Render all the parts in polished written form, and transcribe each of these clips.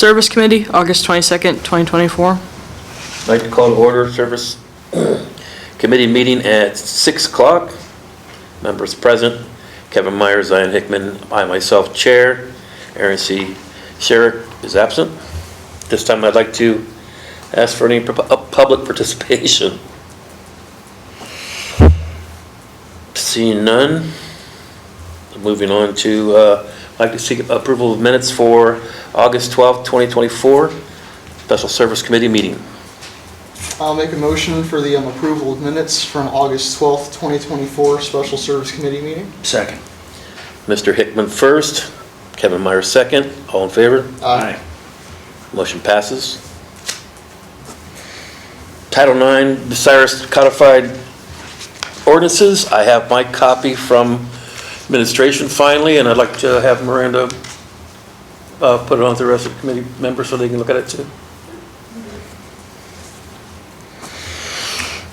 Service Committee, August 22nd, 2024. I'd like to call to order Service Committee meeting at 6 o'clock. Members present: Kevin Myers, Zion Hickman, I myself, Chair. Aaron C. Sherrick is absent. This time I'd like to ask for any public participation. Seeing none, moving on to, I'd like to seek approval of minutes for August 12th, 2024, Special Service Committee meeting. I'll make a motion for the approval of minutes from August 12th, 2024 Special Service Committee meeting. Second. Mr. Hickman first, Kevin Myers second. All in favor? Aye. Motion passes. Title IX, Bucyrus Codified Ordinances. I have my copy from administration finally, and I'd like to have Miranda put it on to the rest of the committee members so they can look at it too.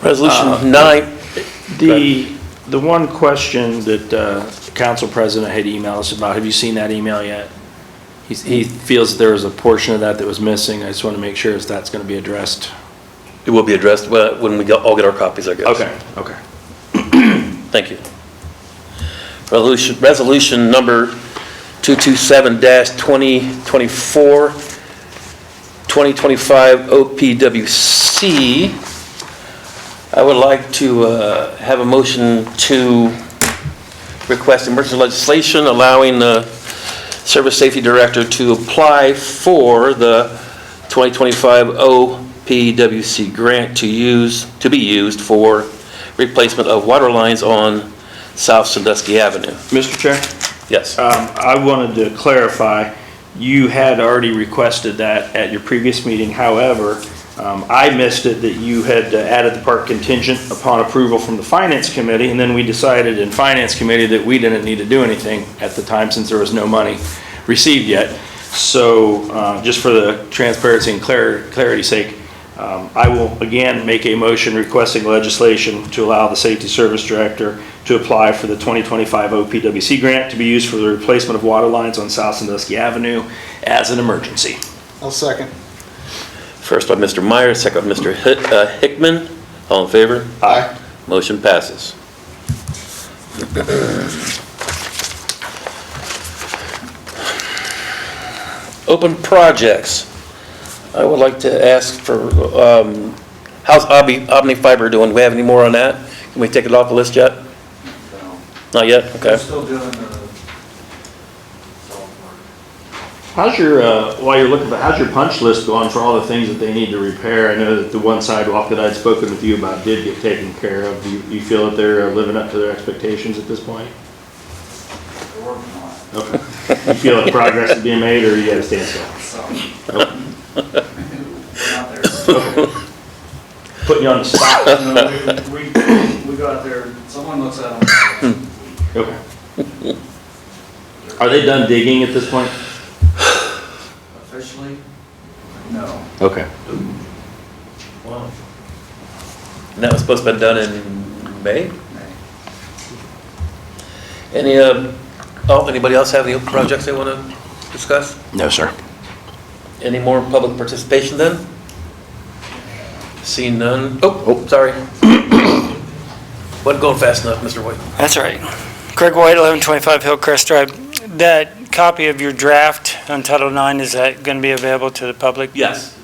Resolution 9. The one question that Council President had emailed us about, have you seen that email yet? He feels there was a portion of that was missing. I just want to make sure that's going to be addressed. It will be addressed when we all get our copies, I guess. Okay. Thank you. Resolution number 227-2024, 2025 OPWC. I would like to have a motion to request emergency legislation allowing the Service Safety Director to apply for the 2025 OPWC grant to be used for replacement of water lines on South Sandusky Avenue. Mr. Chair? Yes. I wanted to clarify, you had already requested that at your previous meeting. However, I missed it that you had added the part contingent upon approval from the Finance Committee, and then we decided in Finance Committee that we didn't need to do anything at the time since there was no money received yet. So just for the transparency and clarity's sake, I will again make a motion requesting legislation to allow the Safety Service Director to apply for the 2025 OPWC grant to be used for the replacement of water lines on South Sandusky Avenue as an emergency. I'll second. First by Mr. Myers, second by Mr. Hickman. All in favor? Aye. Motion passes. Open projects. I would like to ask for, how's Omni Fiber doing? Do we have any more on that? Can we take it off the list yet? No. Not yet? Okay. We're still doing the software. How's your, while you're looking, how's your punch list going for all the things that they need to repair? I know that the one sidewalk that I'd spoken with you about did get taken care of. Do you feel that they're living up to their expectations at this point? We're working on it. Okay. You feel that progress is being made, or you got to stand still? So, Okay. we're not there. Putting you on the spot. We go out there, someone looks at them. Okay. Are they done digging at this point? Officially, no. Okay. Wow. And that was supposed to be done in May? Anybody else have any open projects they want to discuss? No, sir. Any more public participation then? Seeing none. Oh, sorry. Wasn't going fast enough, Mr. White. That's all right. Craig White, 1125 Hillcrest Drive. That copy of your draft on Title IX, is that going to be available to the public? Yes.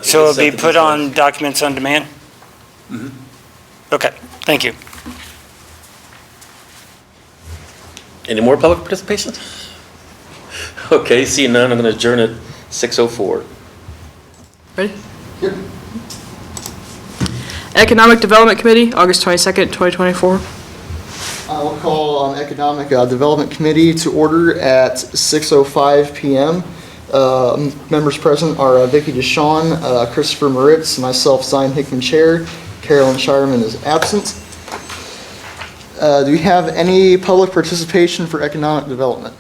So it'll be put on Documents on Demand? Mhm. Okay, thank you. Any more public participation? Okay, seeing none, I'm going to adjourn at 6:04. Ready? Yep. Economic Development Committee, August 22nd, 2024. I'll call Economic Development Committee to order at 6:05 p.m. Members present are Vicki DeShawn, Christopher Moritz, myself, Zion Hickman Chair. Carolyn Shireman is absent. Do we have any public participation for economic development?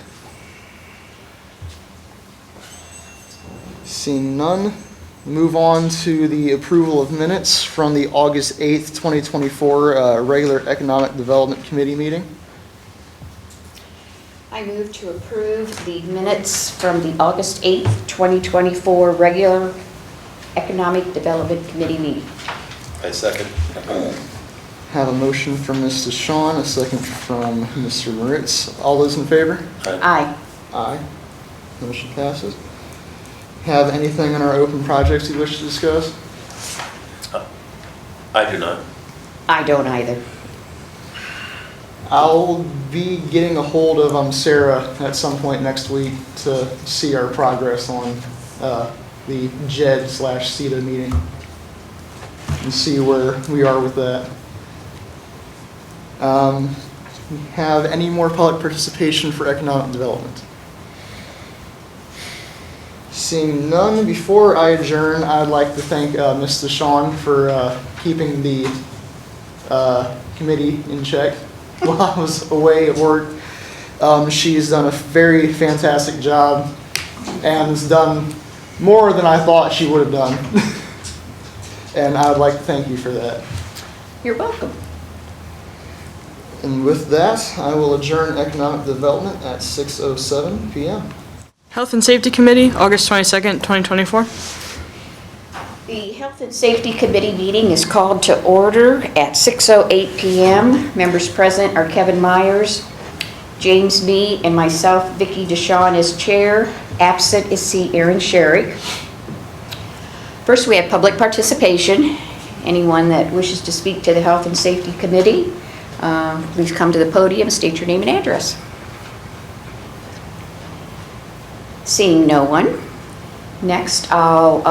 Seeing none, move on to the approval of minutes from the August 8th, 2024 regular Economic Development Committee meeting. I I move to approve the minutes from the August 8th, 2024 regular Economic Development Committee meeting. I second. Have a motion from Mr. Shawn, a second from Mr. Moritz. All those in favor? Aye. Aye. Motion passes. Have anything on our open projects you wish to discuss? I do not. I don't either. I'll be getting a hold of Sarah at some point next week to see our progress on the JED/CETA meeting and see where we are with that. Have any more public participation for economic development? Seeing none, before I adjourn, I'd like to thank Mr. Shawn for keeping the committee in check while I was away at work. She's done a very fantastic job and has done more than I thought she would have done. And I would like to thank you for that. You're welcome. And with that, I will adjourn economic development at 6:07 p.m. Health and Safety Committee, August 22nd, 2024. The Health and Safety Committee meeting is called to order at 6:08 p.m. Members present are Kevin Myers, James Me, and myself, Vicki DeShawn, as chair. Absent is C. Aaron Sherrick. First, we have public participation. Anyone that wishes to speak to the Health and Safety Committee, please come to the podium, state your name and address. Seeing no one. Next, I'll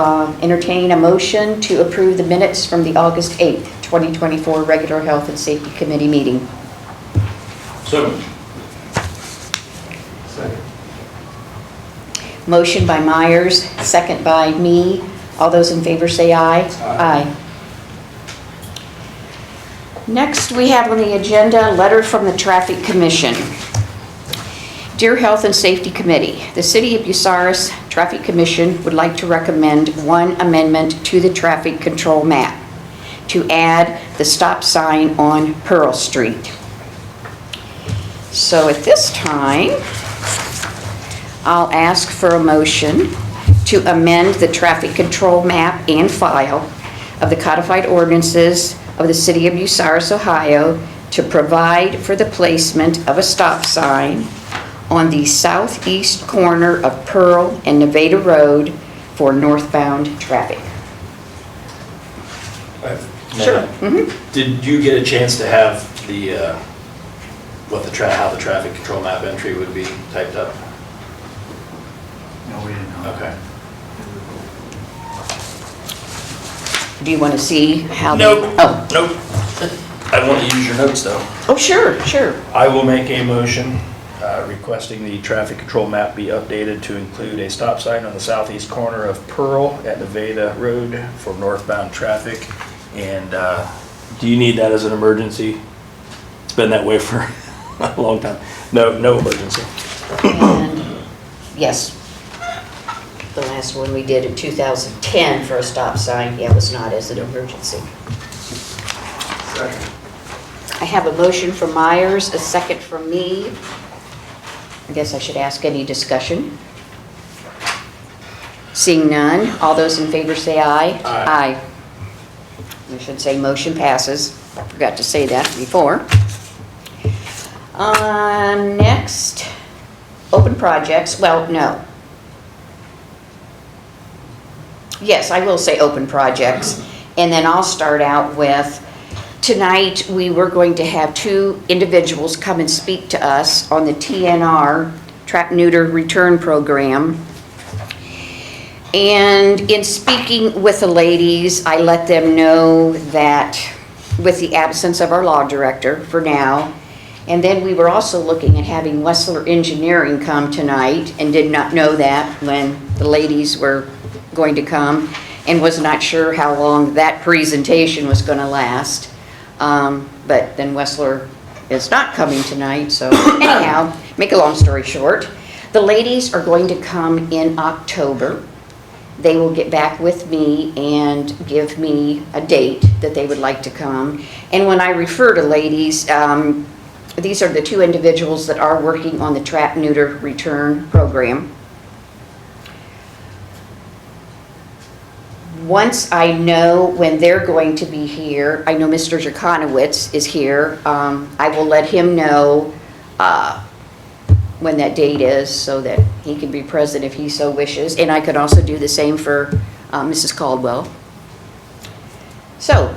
entertain a motion to approve the minutes from the August 8th, 2024 regular Health and Safety Committee meeting. So, Motion by Myers, second by me. All those in favor say aye. Aye. Next, we have on the agenda a letter from the Traffic Commission. Dear Health and Safety Committee, the City of Bucyrus Traffic Commission would like to recommend one amendment to the traffic control map to add the stop sign on Pearl Street. So at this time, I'll ask for a motion to amend the traffic control map and file of the codified ordinances of the City of Bucyrus, Ohio, to provide for the placement of a stop sign on the southeast corner of Pearl and Nevada Road for northbound traffic. Sure. Did you get a chance to have the, how the traffic control map entry would be typed up? No, we didn't know. Okay. Do you want to see how? Nope. Oh. Nope. I want to use your notes though. Oh, sure, sure. I will make a motion requesting the traffic control map be updated to include a stop sign on the southeast corner of Pearl at Nevada Road for northbound traffic. And do you need that as an emergency? It's been that way for a long time. No emergency. And yes, the last one we did in 2010 for a stop sign, yeah, was not as an emergency. Second. I have a motion from Myers, a second from me. I guess I should ask any discussion. Seeing none, all those in favor say aye. Aye. I should say motion passes. I forgot to say that before. Next, open projects. Well, no. Yes, I will say open projects. And then I'll start out with, tonight we were going to have two individuals come and speak to us on the TNR, Trap Neuter Return Program. And in speaking with the ladies, I let them know that with the absence of our law director for now, and then we were also looking at having Wessler Engineering come tonight and did not know that when the ladies were going to come and was not sure how long that presentation was going to last. But then Wessler is not coming tonight, so anyhow, make a long story short, the ladies are going to come in October. They will get back with me and give me a date that they would like to come. And when I refer to ladies, these are the two individuals that are working on the trap, neuter, return program. Once I know when they're going to be here, I know Mr. Jakonowitz is here, I will let him know when that date is so that he can be present if he so wishes. And I could also do the same for Mrs. Caldwell. So,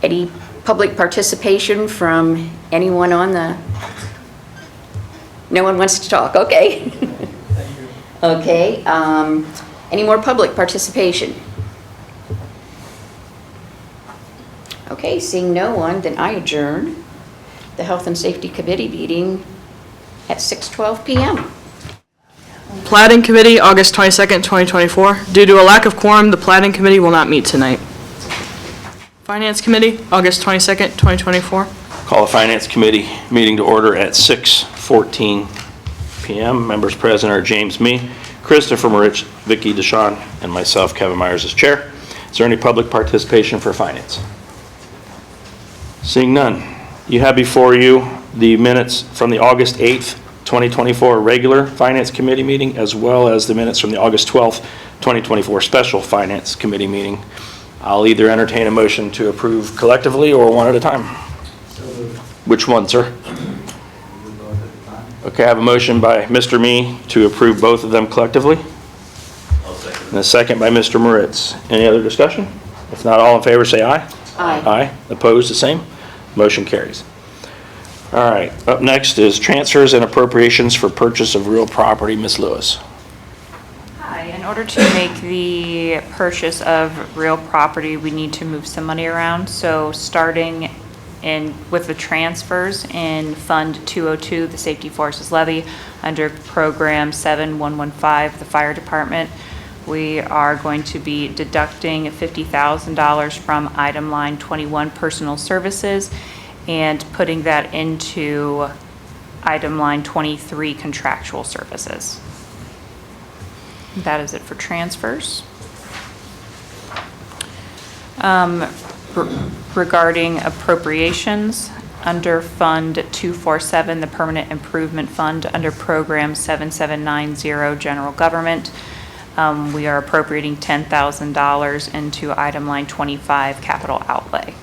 any public participation from anyone on the... No one wants to talk, okay. Okay, any more public participation? Okay, seeing no one, then I adjourn the Health and Safety Committee meeting at 6:12 p.m. Platting Committee, August 22nd, 2024. Due to a lack of quorum, the Platting Committee will not meet tonight. Finance Committee, August 22nd, 2024. Call the Finance Committee meeting to order at 6:14 p.m. Members present are James Me, Christopher Moritz, Vicki DeShawn, and myself, Kevin Myers, as chair. Is there any public participation for finance? Seeing none. You have before you the minutes from the August 8th, 2024 regular Finance Committee meeting, as well as the minutes from the August 12th, 2024 special Finance Committee meeting. I'll either entertain a motion to approve collectively or one at a time. Which one, sir? Okay, I have a motion by Mr. Me to approve both of them collectively. I'll second. And a second by Mr. Moritz. Any other discussion? If not, all in favor say aye. Aye. Aye. Opposed, the same. Motion carries. All right, up next is transfers and appropriations for purchase of real property. Ms. Lewis. Hi, in order to make the purchase of real property, we need to move some money around. So starting with the transfers in Fund 202, the Safety Forces Levy, under Program 7115, the Fire Department, we are going to be deducting $50,000 from item line 21, Personal Services, and putting that into item line 23, Contractual Services. That is it for transfers. Regarding appropriations, under Fund 247, the Permanent Improvement Fund, under Program 7790, General Government, we are appropriating $10,000 into item line 25, Capital Outlay.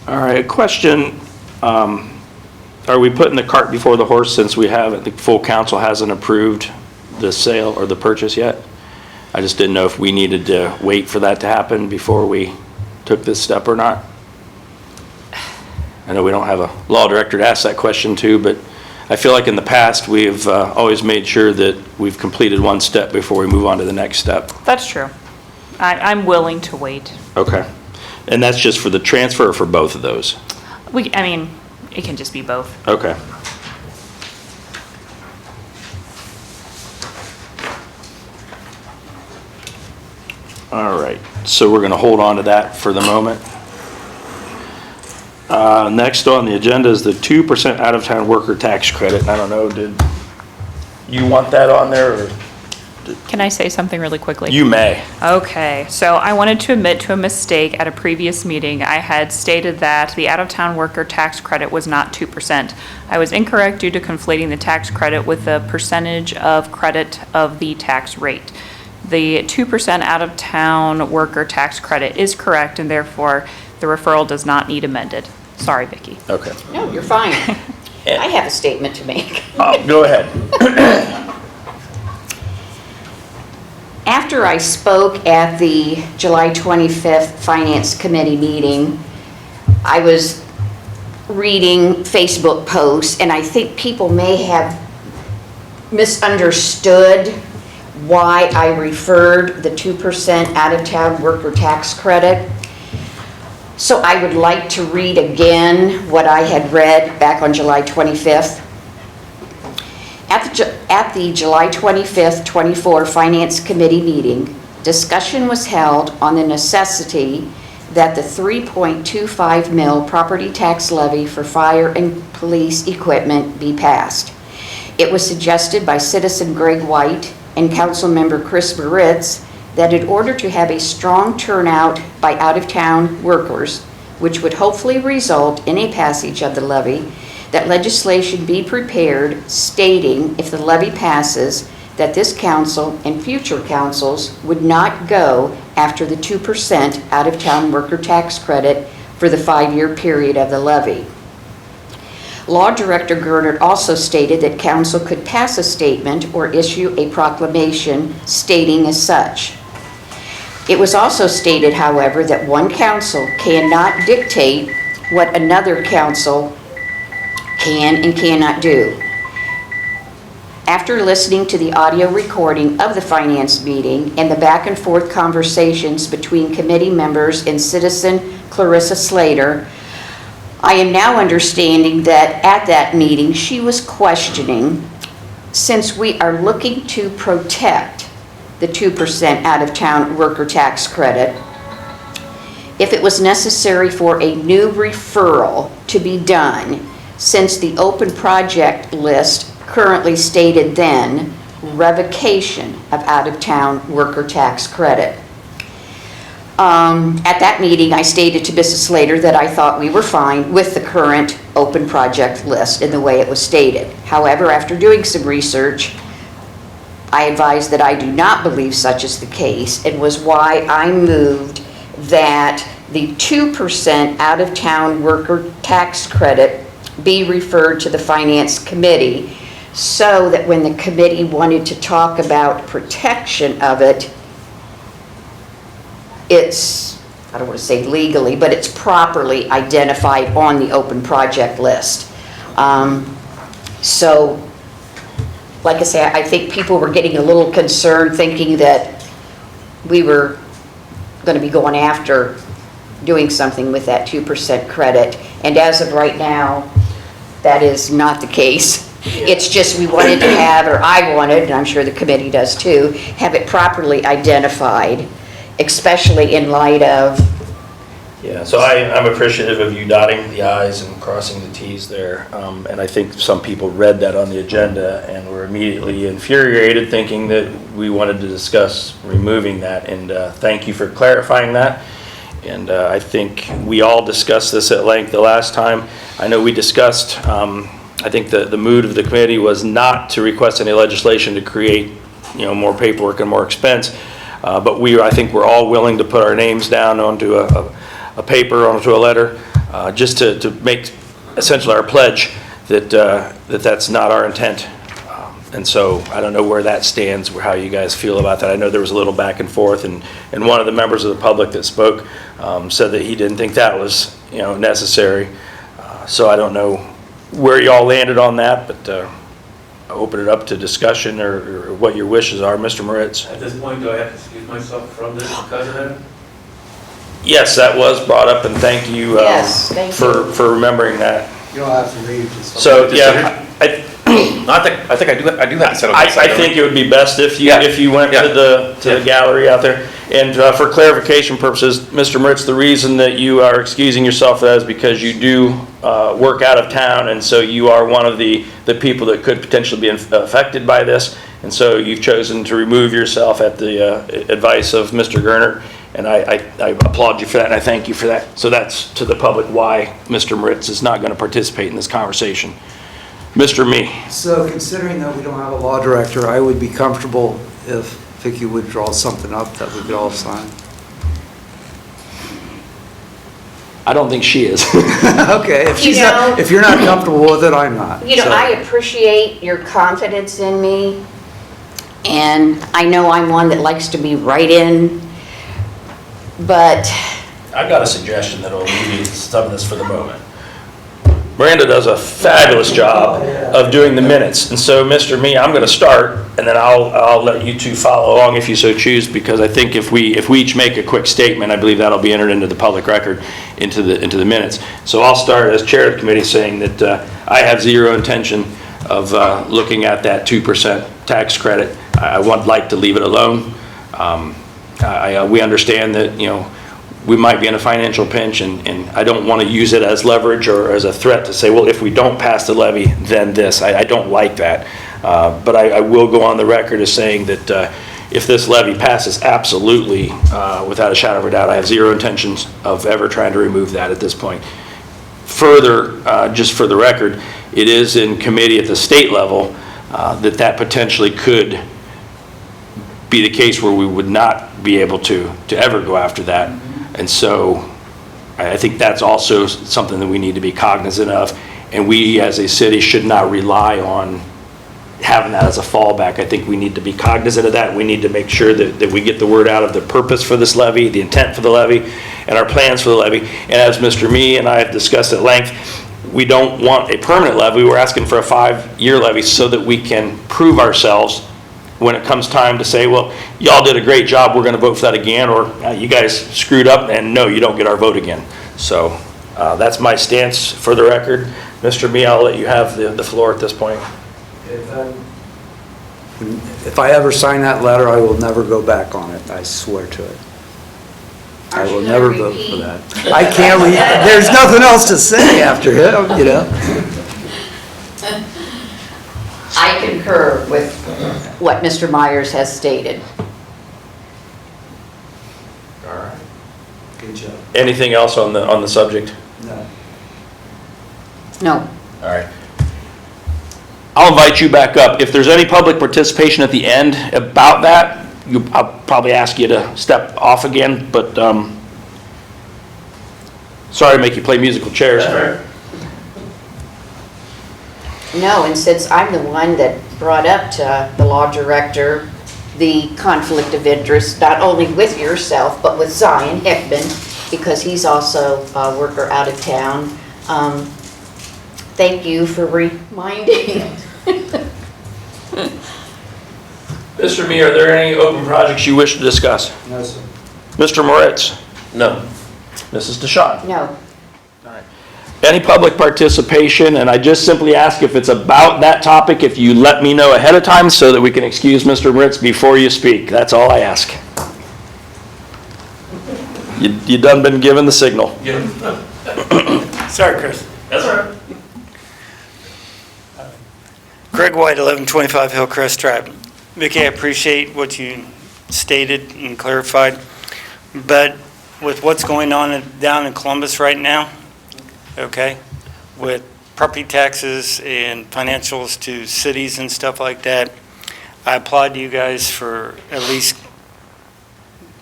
All right, a question. Are we putting the cart before the horse since we haven't, the full council hasn't approved the sale or the purchase yet? I just didn't know if we needed to wait for that to happen before we took this step or not. I know we don't have a law director to ask that question to, but I feel like in the past we've always made sure that we've completed one step before we move on to the next step. That's true. I'm willing to wait. Okay. And that's just for the transfer or for both of those? I mean, it can just be both. Okay. All right, so we're going to hold on to that for the moment. Next on the agenda is the 2% out-of-town worker tax credit. I don't know, did you want that on there? Or? Can I say something really quickly? You may. Okay, so I wanted to admit to a mistake at a previous meeting. I had stated that the out-of-town worker tax credit was not 2%. I was incorrect due to conflating the tax credit with the percentage of credit of the tax rate. The 2% out-of-town worker tax credit is correct, and therefore the referral does not need amended. Sorry, Vicki. Okay. No, you're fine. I have a statement to make. Go ahead. After I spoke at the July 25th Finance Committee meeting, I was reading Facebook posts, and I think people may have misunderstood why I referred the 2% out-of-town worker tax credit. So I would like to read again what I had read back on July 25th. At the July 25th, 24 Finance Committee meeting, discussion was held on the necessity that the 3.25 mil property tax levy for fire and police equipment be passed. It was suggested by citizen Greg White and council member Chris Moritz that in order to have a strong turnout by out-of-town workers, which would hopefully result in a passage of the levy, that legislation be prepared stating if the levy passes, that this council and future councils would not go after the 2% out-of-town worker tax credit for the 5-year period of the levy. Law Director Gerner also stated that council could pass a statement or issue a proclamation stating as such. It was also stated, however, that one council cannot dictate what another council can and cannot do. After listening to the audio recording of the finance meeting and the back and forth conversations between committee members and citizen Clarissa Slater, I am now understanding that at that meeting she was questioning, since we are looking to protect the 2% out-of-town worker tax credit, if it was necessary for a new referral to be done, since the open project list currently stated then revocation of out-of-town worker tax credit. At that meeting, I stated to Mrs. Slater that I thought we were fine with the current open project list in the way it was stated. However, after doing some research, I advised that I do not believe such is the case, and was why I moved that the 2% out-of-town worker tax credit be referred to the Finance Committee, so that when the committee wanted to talk about protection of it, it's, I don't want to say legally, but it's properly identified on the open project list. So, like I say, I think people were getting a little concerned, thinking that we were going to be going after doing something with that 2% credit. And as of right now, that is not the case. It's just we wanted to have, or I wanted, and I'm sure the committee does too, have it properly identified, especially in light of. Yeah, so I'm appreciative of you dotting the i's and crossing the t's there. And I think some people read that on the agenda and were immediately infuriated, thinking that we wanted to discuss removing that. And thank you for clarifying that. And I think we all discussed this at length the last time. I know we discussed, I think the mood of the committee was not to request any legislation to create, more paperwork and more expense. But I think we're all willing to put our names down onto a paper, onto a letter, just to make essentially our pledge that that's not our intent. And so I don't know where that stands, how you guys feel about that. I know there was a little back and forth, and one of the members of the public that spoke said that he didn't think that was necessary. So I don't know where y'all landed on that, but I'll open it up to discussion or what your wishes are. Mr. Moritz. At this point, do I have to excuse myself from this because of that? Yes, that was brought up, and thank you, Yes, thank you. for remembering that. You don't have to leave. So, yeah, I think I do have to settle this. I think it would be best if you went to the gallery out there. And for clarification purposes, Mr. Moritz, the reason that you are excusing yourself for that is because you do work out of town, and so you are one of the people that could potentially be affected by this. And so you've chosen to remove yourself at the advice of Mr. Gerner. And I applaud you for that, and I thank you for that. So that's to the public why Mr. Moritz is not going to participate in this conversation. Mr. Me. So considering that we don't have a law director, I would be comfortable if Vicki would draw something up that we could all sign. I don't think she is. Okay, if you're not comfortable with it, I'm not. So. I appreciate your confidence in me, and I know I'm one that likes to be right in, but. I've got a suggestion that'll alleviate some of this for the moment. Miranda does a fabulous job of doing the minutes. And so, Mr. Me, I'm going to start, and then I'll let you two follow along if you so choose, because I think if we each make a quick statement, I believe that'll be entered into the public record, into the minutes. So I'll start as chair of the committee saying that I have zero intention of looking at that 2% tax credit. I would like to leave it alone. We understand that, we might be in a financial pinch, and I don't want to use it as leverage or as a threat to say, well, if we don't pass the levy, then this. I don't like that. But I will go on the record as saying that, if this levy passes, absolutely, without a shadow of a doubt, I have zero intentions of ever trying to remove that at this point. Further, just for the record, it is in committee at the state level that potentially could be the case where we would not be able to ever go after that. And so I think that's also something that we need to be cognizant of. And we as a city should not rely on having that as a fallback. I think we need to be cognizant of that. We need to make sure that we get the word out of the purpose for this levy, the intent for the levy, and our plans for the levy. And as Mr. Me and I have discussed at length, we don't want a permanent levy. We're asking for a 5-year levy so that we can prove ourselves when it comes time to say, well, y'all did a great job, we're going to vote for that again, or you guys screwed up, and no, you don't get our vote again. So that's my stance for the record. Mr. Me, I'll let you have the floor at this point. If I ever sign that letter, I will never go back on it. I swear to it. I will never vote for that. I can't, there's nothing else to say after him, you know? I concur with what Mr. Myers has stated. All right. Good job. Anything else on the subject? No. No. All right. I'll invite you back up. If there's any public participation at the end about that, I'll probably ask you to step off again, but sorry to make you play musical chairs. No, and since I'm the one that brought up to the law director the conflict of interest, not only with yourself, but with Zion Hickman, because he's also a worker out of town. Thank you for reminding. Mr. Me, are there any open projects you wish to discuss? No, sir. Mr. Moritz? No. Mrs. DeShawn? No. Any public participation, and I just simply ask if it's about that topic, if you let me know ahead of time so that we can excuse Mr. Moritz before you speak. That's all I ask. You done been given the signal. Sorry, Chris. That's all right. Craig White, 1125 Hillcrest Drive. Vicki, I appreciate what you stated and clarified, but with what's going on down in Columbus right now, okay, with property taxes and financials to cities and stuff like that, I applaud you guys for at least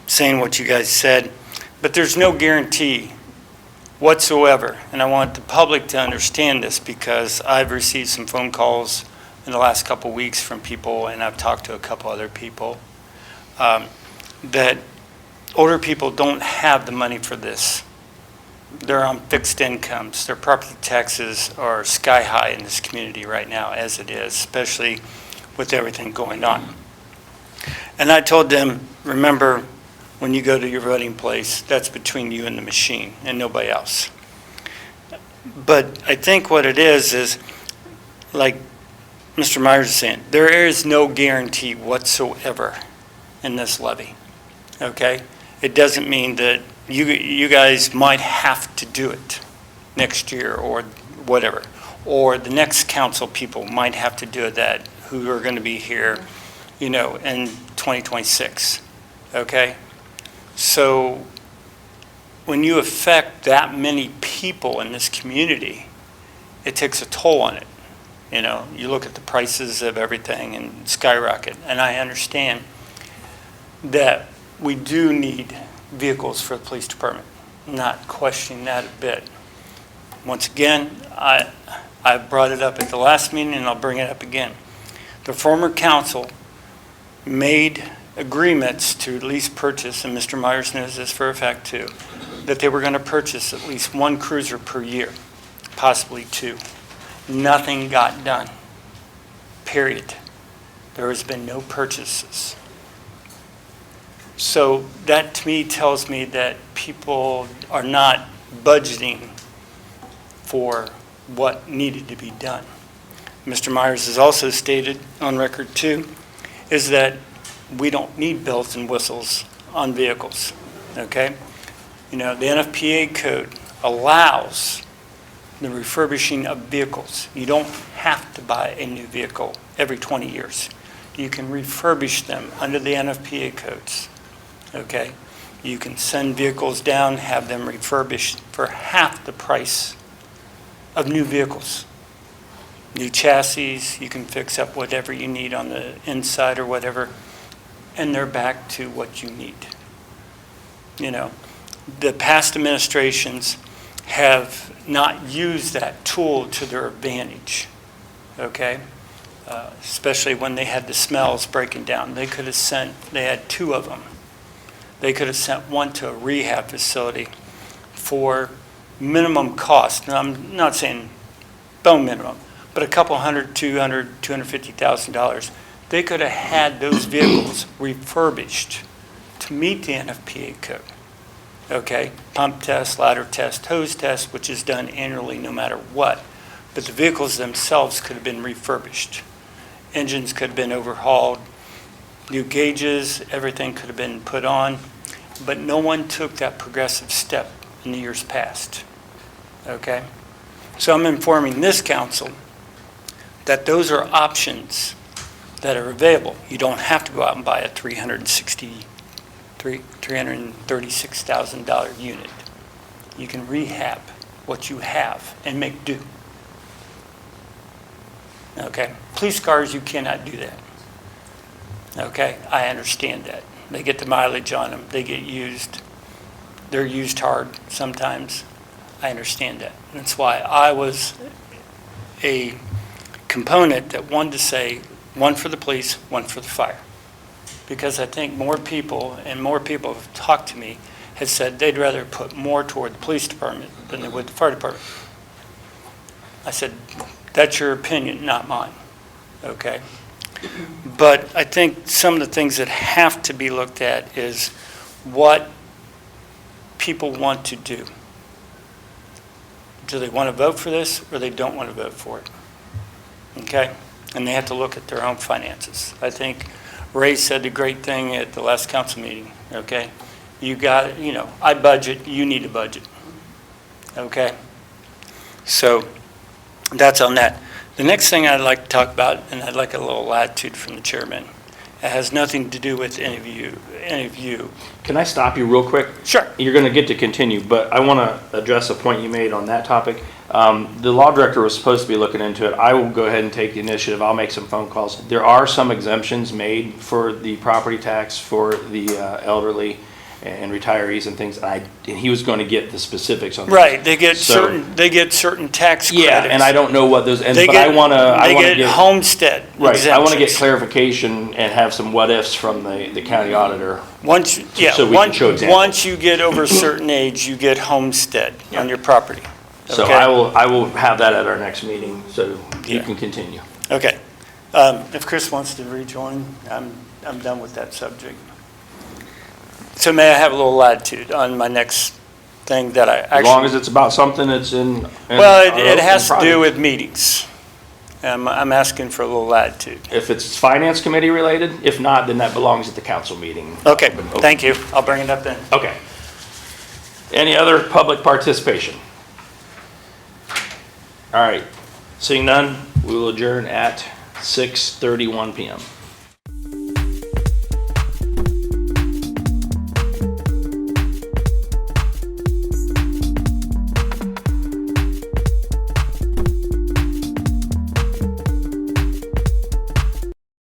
saying what you guys said, but there's no guarantee whatsoever, and I want the public to understand this because I've received some phone calls in the last couple weeks from people, and I've talked to a couple other people, that older people don't have the money for this. They're on fixed incomes. Their property taxes are sky high in this community right now as it is, especially with everything going on. And I told them, remember, when you go to your voting place, that's between you and the machine and nobody else. But I think what it is like Mr. Myers is saying, there is no guarantee whatsoever in this levy, okay? It doesn't mean that you guys might have to do it next year or whatever, or the next council people might have to do that who are going to be here, in 2026, okay? So when you affect that many people in this community, it takes a toll on it. You look at the prices of everything and skyrocket, and I understand that we do need vehicles for the police department. I'm not questioning that a bit. Once again, I brought it up at the last meeting and I'll bring it up again. The former council made agreements to at least purchase, and Mr. Myers knows this for a fact too, that they were going to purchase at least one cruiser per year, possibly two. Nothing got done, period. There has been no purchases. So that to me tells me that people are not budgeting for what needed to be done. Mr. Myers has also stated on record too, is that we don't need bells and whistles on vehicles, okay? The NFPA code allows the refurbishing of vehicles. You don't have to buy a new vehicle every 20 years. You can refurbish them under the NFPA codes, okay? You can send vehicles down, have them refurbished for half the price of new vehicles. New chassis, you can fix up whatever you need on the inside or whatever, and they're back to what you need. You know, the past administrations have not used that tool to their advantage, okay? Especially when they had the smells breaking down. They had 2 of them. They could have sent one to a rehab facility for minimum cost. Now, I'm not saying bone minimum, but a couple $100,000, $200,000, $250,000. They could have had those vehicles refurbished to meet the NFPA code. Okay, pump test, ladder test, hose test, which is done annually no matter what. But the vehicles themselves could have been refurbished. Engines could have been overhauled, new gauges, everything could have been put on, but no one took that progressive step in the years past. Okay? So I'm informing this council that those are options that are available. You don't have to go out and buy a $336,000 unit. You can rehab what you have and make do. Okay? Police cars, you cannot do that. Okay? I understand that. They get the mileage on them. They get used. They're used hard sometimes. I understand that. That's why I was a component that wanted to say one for the police, one for the fire. Because I think more people have talked to me, have said they'd rather put more toward the police department than they would the fire department. I said, that's your opinion, not mine, okay? But I think some of the things that have to be looked at is what people want to do. Do they want to vote for this or they don't want to vote for it? Okay? And they have to look at their own finances. I think Ray said the great thing at the last council meeting, okay? You got, I budget, you need to budget, okay? So that's on that. The next thing I'd like to talk about, and I'd like a little latitude from the chairman, it has nothing to do with any of you. Can I stop you real quick? Sure. You're going to get to continue, but I want to address a point you made on that topic. The law director was supposed to be looking into it. I will go ahead and take the initiative. I'll make some phone calls. There are some exemptions made for the property tax for the elderly and retirees and things. And he was going to get the specifics on that. Right, they get certain tax credits. Yeah, and I don't know what those. They get homestead exemptions. I want to get clarification and have some what ifs from the county auditor. Once you get over a certain age, you get homestead on your property. So okay? I will have that at our next meeting, so you can continue. Okay. If Chris wants to rejoin, I'm done with that subject. So may I have a little latitude on my next thing that I actually... As long as it's about something that's in... Well, it has to do with meetings. I'm asking for a little latitude. If it's finance committee related, if not, then that belongs at the council meeting. Okay, thank you. I'll bring it up then. Okay. Any other public participation? All right. Seeing none, we will adjourn at 6:31 p.m.